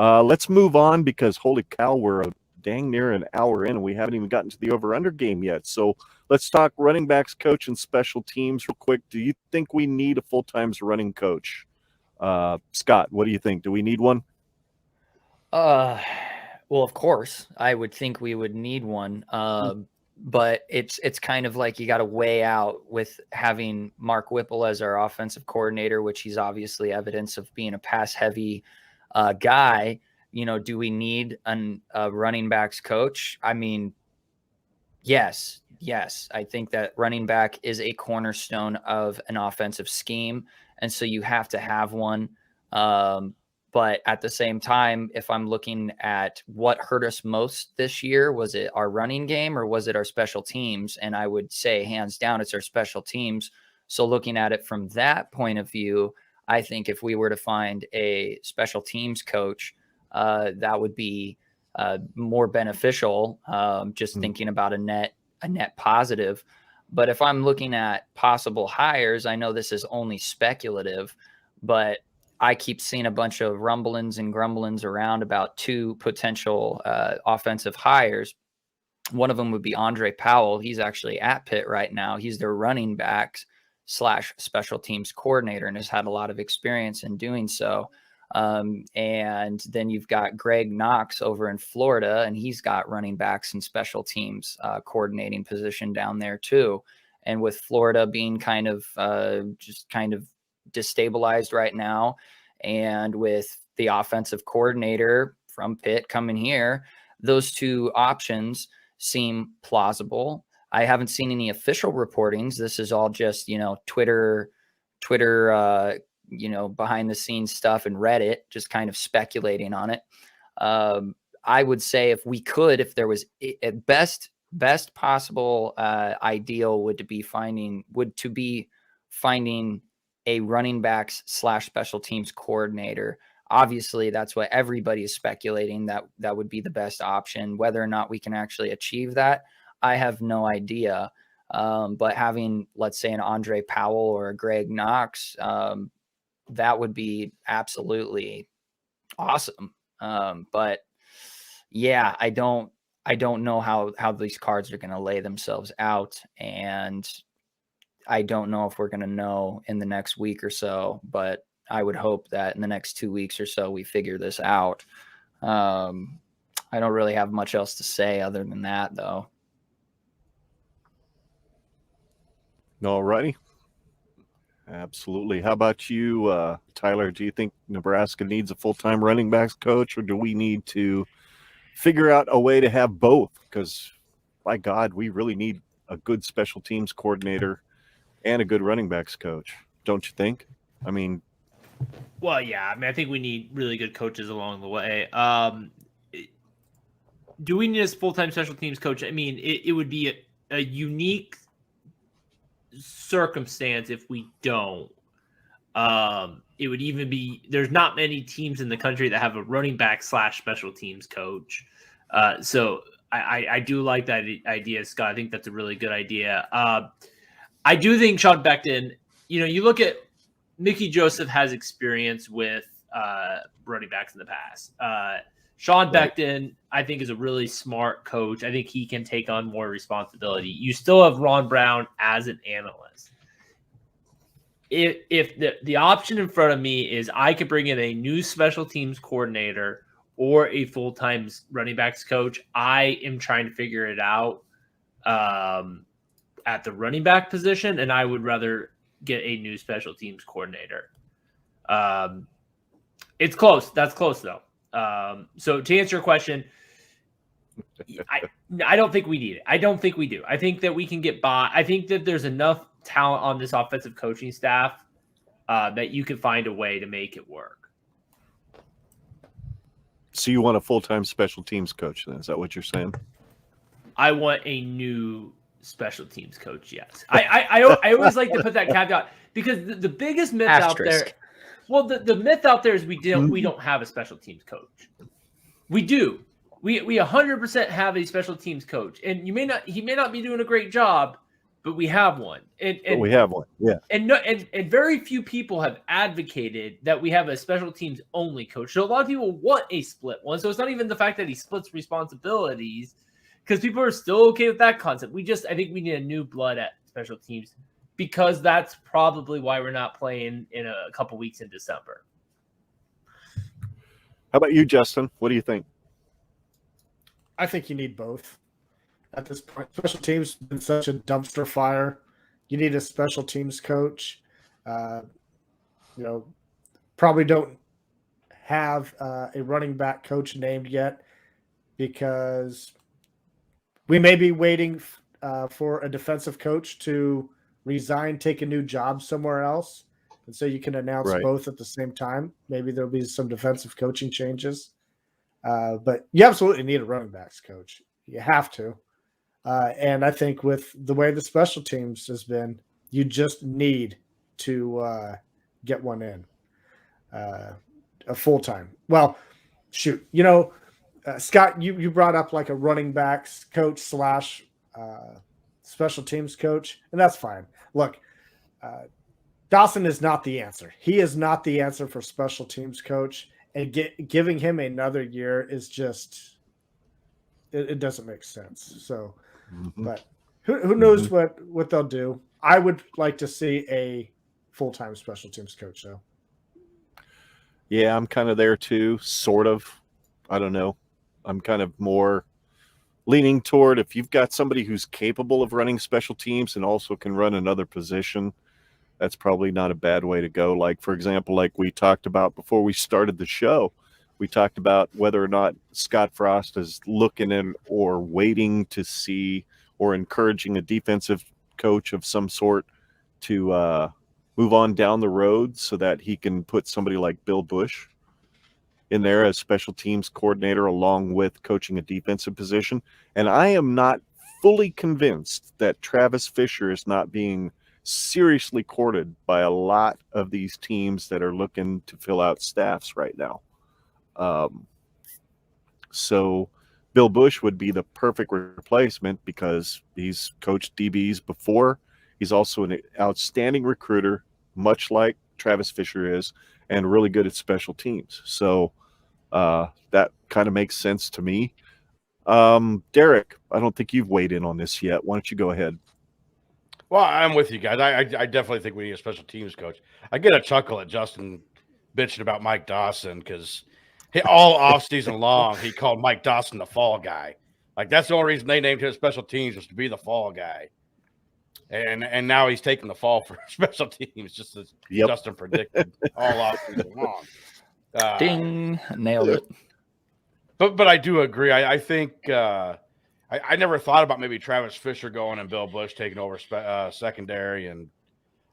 Let's move on because holy cow, we're a dang near an hour in and we haven't even gotten to the over-under game yet. So let's talk running backs coach and special teams real quick. Do you think we need a full-time running coach? Scott, what do you think? Do we need one? Well, of course, I would think we would need one. But it's kind of like you got to weigh out with having Mark Whipple as our offensive coordinator, which he's obviously evidence of being a pass-heavy guy. Do we need a running backs coach? I mean, yes. I think that running back is a cornerstone of an offensive scheme, and so you have to have one. But at the same time, if I'm looking at what hurt us most this year, was it our running game or was it our special teams? And I would say hands down, it's our special teams. So looking at it from that point of view, I think if we were to find a special teams coach, that would be more beneficial. Just thinking about a net positive. But if I'm looking at possible hires, I know this is only speculative, but I keep seeing a bunch of rumblings and grumblings around about two potential offensive hires. One of them would be Andre Powell. He's actually at Pitt right now. He's their running backs / special teams coordinator and has had a lot of experience in doing so. And then you've got Greg Knox over in Florida, and he's got running backs and special teams coordinating position down there too. And with Florida being kind of destabilized right now, and with the offensive coordinator from Pitt coming here, those two options seem plausible. I haven't seen any official reportings. This is all just, Twitter, behind the scenes stuff and Reddit, just kind of speculating on it. I would say if there was a best possible ideal would to be finding a running backs / special teams coordinator. Obviously, that's what everybody is speculating that would be the best option. Whether or not we can actually achieve that, I have no idea. But having, let's say, an Andre Powell or a Greg Knox, that would be absolutely awesome. But yeah, I don't know how these cards are going to lay themselves out, and I don't know if we're going to know in the next week or so, but I would hope that in the next 2 weeks or so, we figure this out. I don't really have much else to say other than that, though. All righty. Absolutely. How about you, Tyler? Do you think Nebraska needs a full-time running backs coach, or do we need to figure out a way to have both? Because, by God, we really need a good special teams coordinator and a good running backs coach, don't you think? I mean, well, yeah. I think we need really good coaches along the way. Do we need a full-time special teams coach? I mean, it would be a unique circumstance if we don't. It would even be, there's not many teams in the country that have a running back / special teams coach. So I do like that idea, Scott. I think that's a really good idea. I do think Sean Beckton, you look at Mickey Joseph has experience with running backs in the past. Sean Beckton, I think, is a really smart coach. I think he can take on more responsibility. You still have Ron Brown as an analyst. If the option in front of me is I could bring in a new special teams coordinator or a full-time running backs coach, I am trying to figure it out at the running back position, and I would rather get a new special teams coordinator. It's close. That's close, though. So to answer your question, I don't think we need it. I don't think we do. I think that we can get by. I think that there's enough talent on this offensive coaching staff that you can find a way to make it work. So you want a full-time special teams coach then? Is that what you're saying? I want a new special teams coach, yes. I always like to put that caveat because the biggest myth out there. Well, the myth out there is we don't have a special teams coach. We do. We 100% have a special teams coach, and he may not be doing a great job, but we have one. But we have one. Yeah. And very few people have advocated that we have a special teams only coach. So a lot of people want a split one. So it's not even the fact that he splits responsibilities, because people are still okay with that concept. I think we need a new blood at special teams, because that's probably why we're not playing in a couple weeks in December. How about you, Justin? What do you think? I think you need both at this point. Special teams has been such a dumpster fire. You need a special teams coach. Probably don't have a running back coach named yet, because we may be waiting for a defensive coach to resign, take a new job somewhere else. And so you can announce both at the same time. Maybe there'll be some defensive coaching changes. But you absolutely need a running backs coach. You have to. And I think with the way the special teams has been, you just need to get one in a full-time. Well, shoot, Scott, you brought up like a running backs coach / special teams coach, and that's fine. Look, Dawson is not the answer. He is not the answer for special teams coach, and giving him another year is just it doesn't make sense. So, but who knows what they'll do? I would like to see a full-time special teams coach, though. Yeah, I'm kind of there too, sort of. I don't know. I'm kind of more leaning toward, if you've got somebody who's capable of running special teams and also can run another position, that's probably not a bad way to go. Like, for example, like we talked about before we started the show, we talked about whether or not Scott Frost is looking in or waiting to see or encouraging a defensive coach of some sort to move on down the road so that he can put somebody like Bill Bush in there as special teams coordinator along with coaching a defensive position. And I am not fully convinced that Travis Fisher is not being seriously courted by a lot of these teams that are looking to fill out staffs right now. So Bill Bush would be the perfect replacement because he's coached DBs before. He's also an outstanding recruiter, much like Travis Fisher is, and really good at special teams. So that kind of makes sense to me. Derrick, I don't think you've weighed in on this yet. Why don't you go ahead? Well, I'm with you guys. I definitely think we need a special teams coach. I get a chuckle at Justin bitching about Mike Dawson because all offseason long he called Mike Dawson the fall guy. Like, that's the only reason they named him special teams, was to be the fall guy. And now he's taking the fall for special teams, just as Justin predicted all offseason long. Ding, nailed it. But I do agree. I think I never thought about maybe Travis Fisher going and Bill Bush taking over secondary, and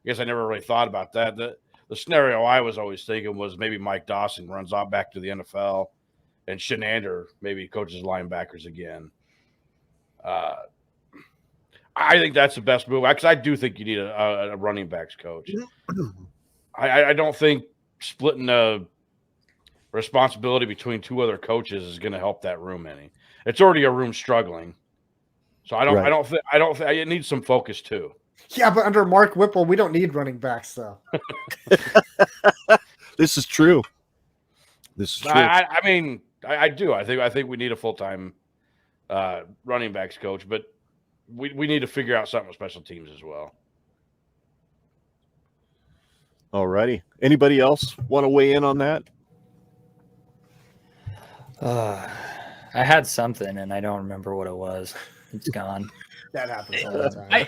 I guess I never really thought about that. The scenario I was always thinking was maybe Mike Dawson runs out back to the NFL, and Shenander maybe coaches linebackers again. I think that's the best move, because I do think you need a running backs coach. I don't think splitting the responsibility between two other coaches is going to help that room any. It's already a room struggling, so I don't think it needs some focus too. Yeah, but under Mark Whipple, we don't need running backs though. This is true. This is true. I mean, I do. I think we need a full-time running backs coach, but we need to figure out something with special teams as well. All righty. Anybody else want to weigh in on that? I had something and I don't remember what it was. It's gone. That happens all the time.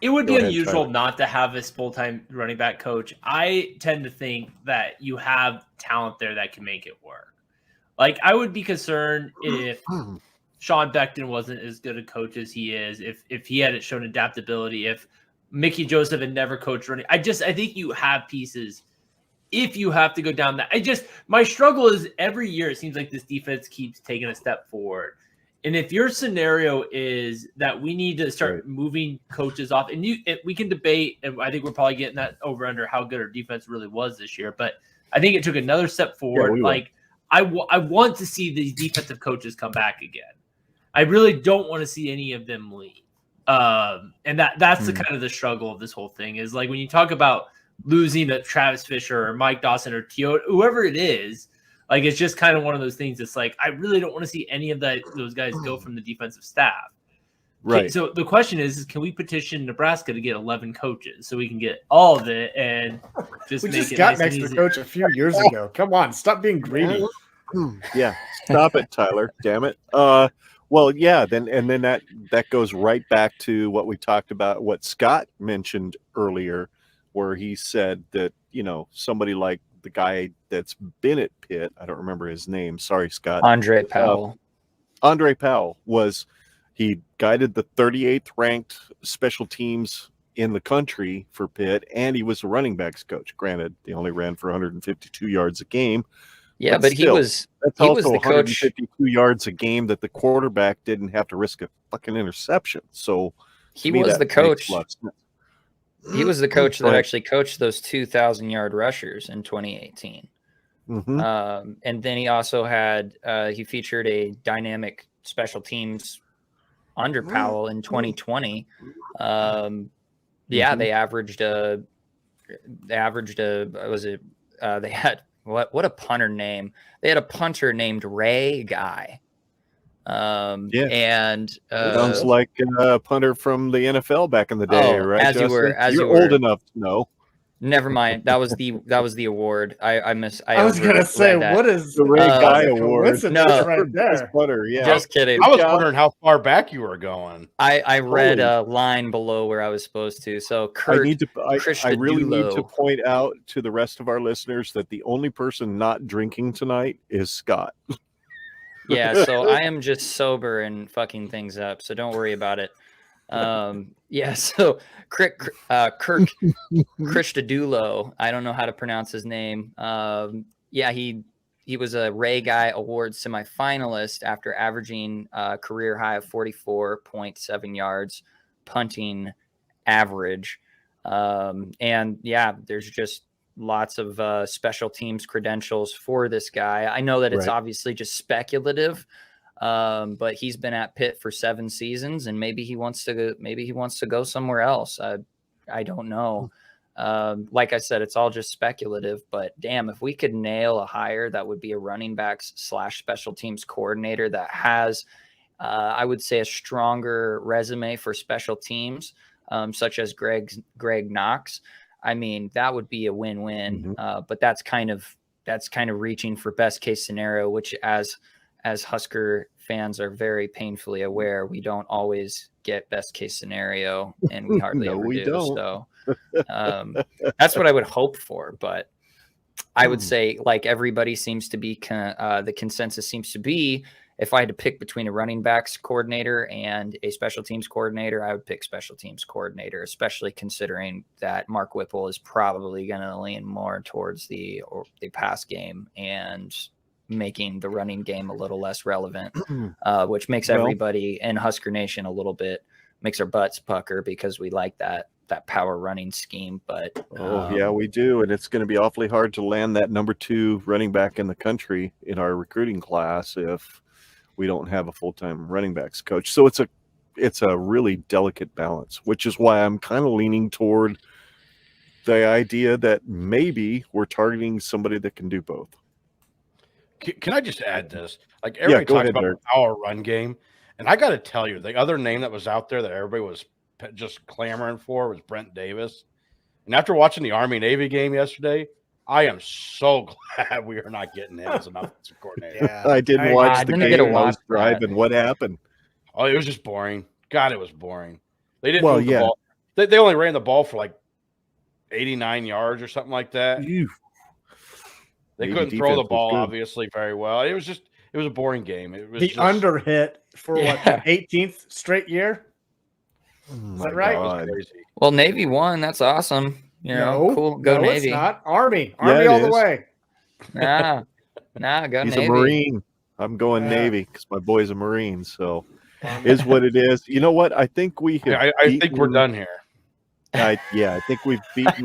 It would be unusual not to have this full-time running back coach. I tend to think that you have talent there that can make it work. Like, I would be concerned if Sean Beckton wasn't as good a coach as he is, if he hadn't shown adaptability, if Mickey Joseph had never coached running. I think you have pieces if you have to go down that. My struggle is every year it seems like this defense keeps taking a step forward. And if your scenario is that we need to start moving coaches off, and we can debate, and I think we're probably getting that over under how good our defense really was this year, but I think it took another step forward. I want to see these defensive coaches come back again. I really don't want to see any of them leave. And that's the kind of the struggle of this whole thing is like when you talk about losing to Travis Fisher or Mike Dawson or Tio, whoever it is, like it's just kind of one of those things. It's like I really don't want to see any of those guys go from the defensive staff. Right. So the question is can we petition Nebraska to get 11 coaches so we can get all of it and just We make just it got nice and next to easy? coach a few years ago. Come on, stop being greedy. Yeah, stop it, Tyler. Damn it. Well, yeah. Then that goes right back to what we talked about, what Scott mentioned earlier, where he said that somebody like the guy that's been at Pitt, I don't remember his name. Sorry, Scott. Andre Powell. Andre Powell he guided the 38th ranked special teams in the country for Pitt, and he was a running backs coach. Granted, they only ran for 152 yards a game. Yeah, but still, he was that's the also coach. 152 yards a game that the quarterback didn't have to risk a fucking interception. So He was the coach. He was the coach that Right. actually coached those 2,000-yard rushers in 2018. Mhm. And then he also had he featured a dynamic special teams under Powell in 2020. Yeah, they averaged they had what a punter name. They had a punter named Ray Guy. And sounds like a punter from the NFL back in the day, right? As you were, Justin? as You're you were old enough to know. Never mind. That was the award. I was gonna say, that. what is The Ray Guy a Award? coincidence No. right there? Punter, yeah. Just kidding. I was wondering how far back you were going. I read Holy. a line below where I was supposed to. So I Kurt, really need to Christodoulou. point out to the rest of our listeners that the only person not drinking tonight is Scott. Yeah, so I am just sober and fucking things up. So don't worry about it. Yeah, so Kirk Christodoulou, I don't know how to pronounce his name. Yeah, he was a Ray Guy Award semifinalist after averaging a career high of 44.7 yards punting average. And yeah, there's just lots of special teams credentials for this guy. I know that it's obviously just speculative. But he's been at Pitt for 7 seasons, and maybe he wants to go somewhere else. I don't know. Like I said, it's all just speculative. But damn, if we could nail a hire, that would be a running backs / special teams coordinator that has, I would say, a stronger resume for special teams, such as Greg Knox. I mean, that would be a win-win. But that's kind of reaching for best case scenario, which as Husker fans are very painfully aware, we don't always get best case scenario, and we hardly No, ever we do. don't. So that's what I would hope for. But I would say, like everybody seems to be, the consensus seems to be, if I had to pick between a running backs coordinator and a special teams coordinator, I would pick special teams coordinator, especially considering that Mark Whipple is probably going to lean more towards the pass game and making the running game a little less relevant, which makes everybody in Husker Nation makes our butts pucker because we like that power running scheme. But yeah, we do, and it's going to be awfully hard to land that number 2 running back in the country in our recruiting class if we don't have a full-time running backs coach. So it's a really delicate balance, which is why I'm kind of leaning toward the idea that maybe we're targeting somebody that can do both. Can I just add this? Like everybody go talks ahead, about Derrick. our run game, and I got to tell you, the other name that was out there that everybody was just clamoring for was Brent Davis. And after watching the Army-Navy game yesterday, I am so glad we are not getting him as an offensive coordinator. Yeah, I didn't watch the didn't get to game. I was watch driving. What happened? Oh, it was just boring. God, it was boring. They didn't Well, move the yeah. ball. They only ran the ball for like 89 yards or something like that. They Maybe couldn't throw the defense was ball, good. obviously, very well. It was a boring game. It was the just, under hit for what, Yeah. the 18th straight year? Oh Is my that right? it was God. crazy. well, Navy won. That's awesome. Cool. Go no, Navy. It's not. Army Yeah, it all the is. way. Nah, go He's Navy. a Marine. I'm going Yeah. Navy because my boy's a Marine. So is what it is. You know what? I think we have. I think we're done here. I think we've beaten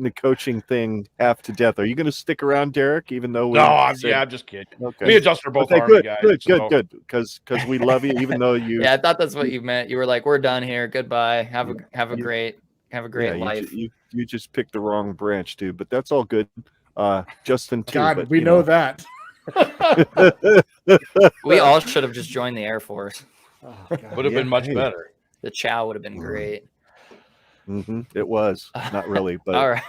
the coaching thing half to death. Are you going to stick around, Derrick? Even though I'm just kidding. Okay. Me and Justin are both Okay, Army good, guys. good. Because we love you, even though you. Yeah, I thought that's what you meant. You were like, "We're done here. Goodbye. Have a great life." You just picked the wrong branch, dude. But that's all good. Justin too. God, but, we know that. We all should have just joined the Air Force. Would have been much better. The chow would have been great. It was not really, but All right.